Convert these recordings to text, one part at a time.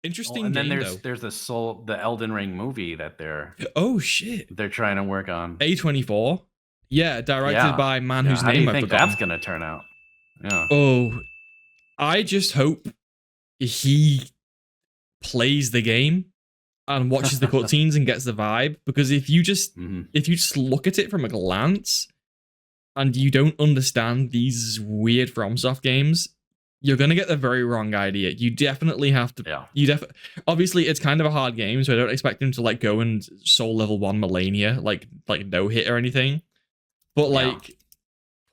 Interesting and then game though. there's the Elden Ring movie that Oh shit. they're trying to work on. A24. Yeah, directed by man whose How do name you I've think forgotten. that's gonna turn out? Yeah. Oh, I just hope he plays the game and watches the cutscenes and gets the vibe, because if you just look at it from a glance and you don't understand these weird FromSoft games, you're gonna get the very wrong idea. You definitely have to. Yeah. Obviously, it's kind of a hard game, so I don't expect him to like go and soul level 1 Melania like no hit or anything. But like,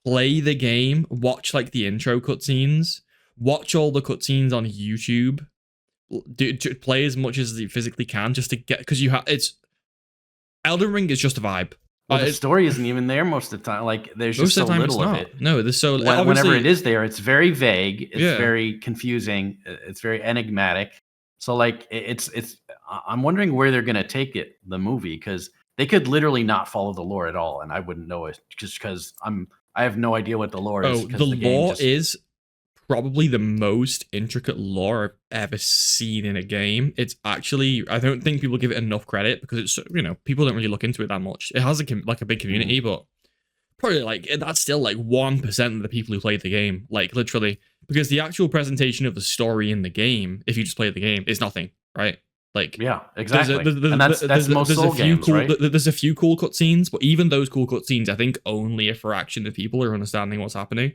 play the game, watch like the intro cutscenes, watch all the cutscenes on YouTube. Play as much as you physically can just to get, because it's Elden Ring is just a vibe. Well, the story isn't even there most of the time. Like, there's just so little of it. No, there's so whenever it is there, it's very vague. It's very confusing. It's very enigmatic. So like, it's. I'm wondering where they're gonna take it, the movie, because they could literally not follow the lore at all, and I wouldn't know it just because I have no idea what the lore is. The lore is probably the most intricate lore I've ever seen in a game. It's actually, I don't think people give it enough credit because it's, people don't really look into it that much. It has a big community, but probably like that's still like 1% of the people who played the game, like literally, because the actual presentation of the story in the game, if you just play the game, is nothing, right? Like, yeah, exactly. And that's most Soul games, right? There's a few cool cutscenes, but even those cool cutscenes, I think only a fraction of people are understanding what's happening.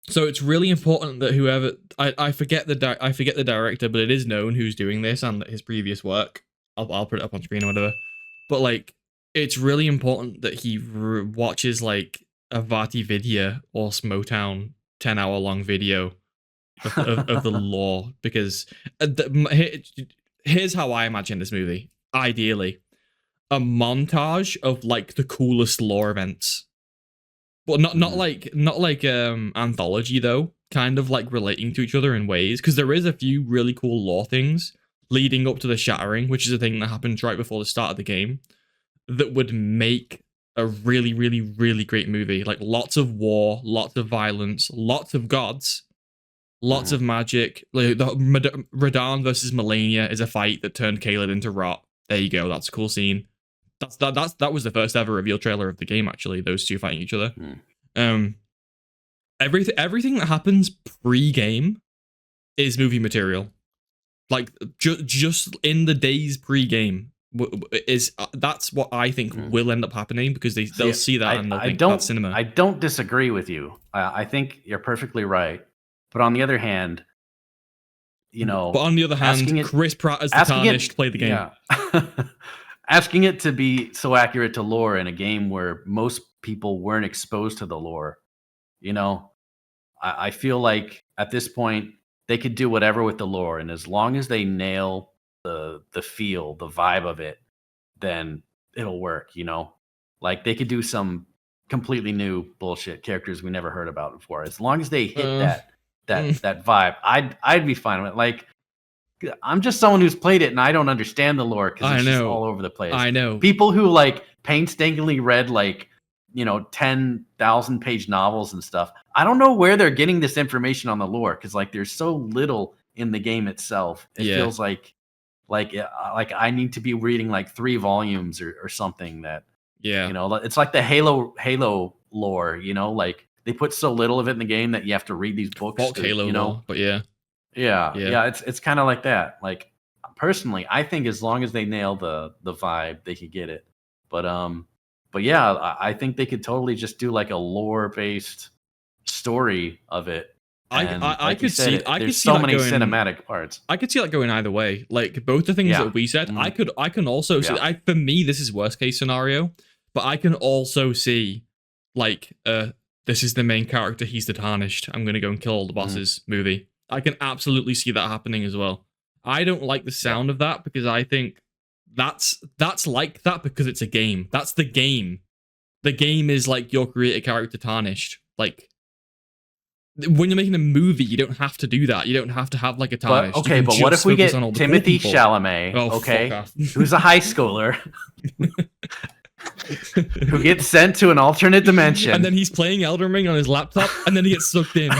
So it's really important that whoever I forget the director, but it is known who's doing this and his previous work. I'll put it up on screen or whatever. But like, it's really important that he watches like a VatiVidya or Smotown 10-hour long video of the lore, because here's how I imagine this movie. Ideally, a montage of like the coolest lore events. But not like anthology though, kind of like relating to each other in ways, because there is a few really cool lore things leading up to the shattering, which is a thing that happens right before the start of the game, that would make a really, really, really great movie. Like lots of war, lots of violence, lots of gods, lots of magic. Like the Radahn versus Melania is a fight that turned Caelid into rot. There you go. That's a cool scene. That was the first ever reveal trailer of the game, actually, those two fighting each other. Everything that happens pre-game is movie material. Like just in the days pre-game that's what I think will end up happening, because they'll see that and they'll think that's cinema. I don't disagree with you. I think you're perfectly right. But on the other hand, Chris Pratt as the Tarnished played the game. Yeah. Asking it to be so accurate to lore in a game where most people weren't exposed to the lore, I feel like at this point they could do whatever with the lore, and as long as they nail the feel, the vibe of it, then it'll work. Like they could do some completely new bullshit characters we never heard about before. As long as they hit that vibe, I'd be fine with it. Like, I'm just someone who's played it and I don't understand the lore because it's just all over the place. I know. People who like painstakingly read like, 10,000 page novels and stuff. I don't know where they're getting this information on the lore, because like there's so little in the game itself. It feels like I need to be reading like 3 volumes or something that, it's like the Halo lore, like they put so little of it in the game that you have to read these books. Halo lore, but yeah. It's kind of like that. Like personally, I think as long as they nail the vibe, they could get it. But yeah, I think they could totally just do like a lore based story of it. I could see so many cinematic parts. I could see that going either way. Like both the things that we said, I can also see. For me, this is worst case scenario, but I can also see like this is the main character. He's the Tarnished. I'm gonna go and kill all the bosses. Movie. I can absolutely see that happening as well. I don't like the sound of that, because I think that's like that because it's a game. That's the game. The game is like your created character Tarnished. Like when you're making a movie, you don't have to do that. You don't have to have like a Tarnished. But what if we get Timothy Chalamet, who's a high schooler, who gets sent to an alternate dimension, and then he's playing Elden Ring on his laptop, and then he gets sucked in.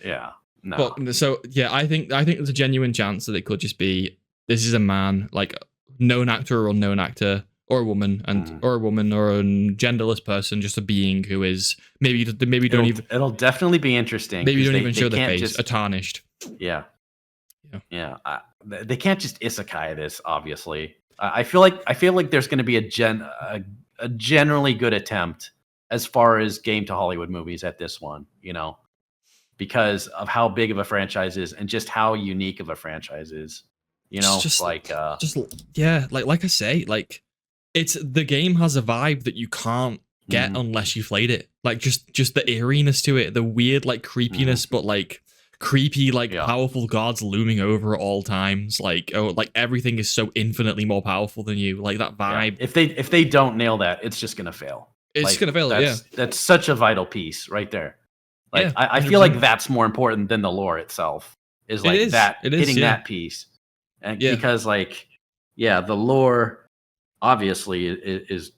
Yeah. No. But so yeah, I think there's a genuine chance that it could just be this is a man, like known actor or unknown actor, or a woman, or a woman or a genderless person, just a being who is maybe don't even It'll definitely be interesting. maybe 'cause don't even show their can't face, just- a tarnished. Yeah. Yeah. They can't just isekai this. Obviously, I feel like there's going to be a generally good attempt as far as game to Hollywood movies at this one. Because of how big of a franchise is and just how unique of a franchise is. Like I say, like it's the game has a vibe that you can't get unless you played it. Like just the eeriness to it, the weird like creepiness, but like creepy, like powerful gods looming over at all times. Like like everything is so infinitely more powerful than you. Like that vibe. Yeah. If they don't nail that, it's just gonna fail. It's gonna fail. That's such a vital piece right there. Like Yeah, I feel like that's more important than the lore itself. Is like hitting that piece, and because the lore obviously is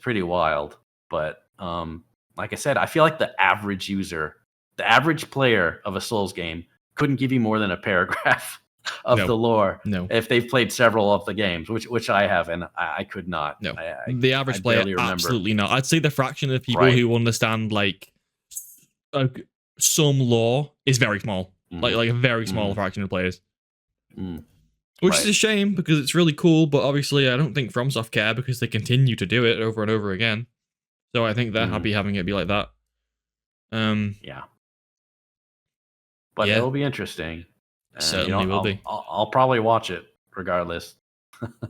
pretty wild, but like I said, I feel like the average user, the average player of a Souls game couldn't give you more than a paragraph of the lore if they've played several of the games, which I have, and I could not. No, the average player absolutely not. I'd say the fraction of people who understand like some lore is very small, like a very small fraction of players. Which is a shame because it's really cool, but obviously I don't think FromSoft care because they continue to do it over and over again. So I think they're happy having it be like that. Yeah. But it'll be interesting. Certainly will be. I'll probably watch it regardless.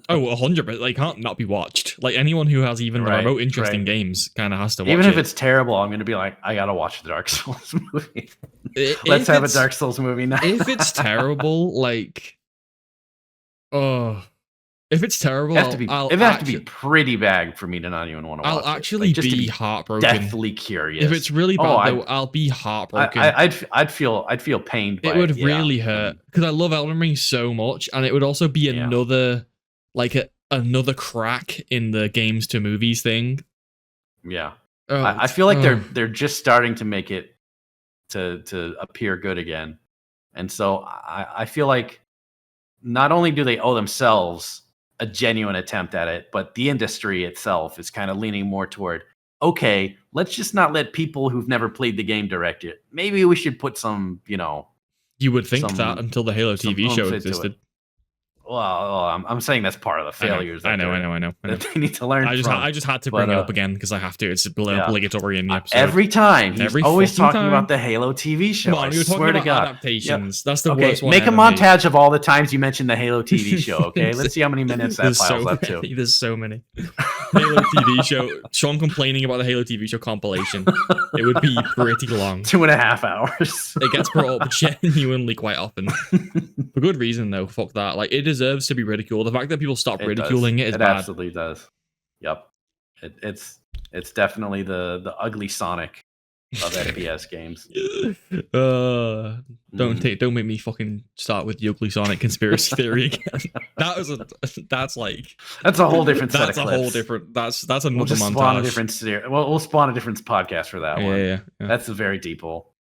Oh, 100%. They can't not be watched. Like anyone who has even the remote interest in games kind of has to watch it. Even if it's terrible, I'm going to be like, I got to watch the Dark Souls movie. Let's have a Dark Souls movie now. If it's terrible, like... if it's terrible, it has to be pretty bad for me to not even want to watch it. I'll actually be heartbroken. Deathly curious. If it's really bad, though, I'll be heartbroken. I'd feel pained by it. It would really hurt because I love Elden Ring so much, and it would also be another another crack in the games to movies thing. Yeah, I feel like they're just starting to make it to appear good again, and so I feel like not only do they owe themselves a genuine attempt at it, but the industry itself is kind of leaning more toward, okay, let's just not let people who've never played the game direct it. Maybe we should put some, You would think that until the Halo TV show existed. Well, I'm saying that's part of the failures. I know. That they need to learn. I just had to bring it up again because I have to. It's obligatory in the episode. Every time he's always talking about the Halo TV show. Come on, you're talking about adaptations. That's the worst one. Make a montage of all the times you mentioned the Halo TV show. Okay, let's see how many minutes that piles up to. There's so many. Halo TV show. Sean complaining about the Halo TV show compilation. It would be pretty long. 2.5 hours. It gets brought up genuinely quite often. For good reason, though. Fuck that. Like, it deserves to be ridiculed. The fact that people stop ridiculing it is bad. It absolutely does. Yep. It's definitely the ugly Sonic of FPS games. Don't make me fucking start with the ugly Sonic conspiracy theory again. That's a whole different set of clips. That's a whole different. That's another montage. Spawn a different series. We'll spawn a different podcast for that one. Yeah. That's a very deep hole.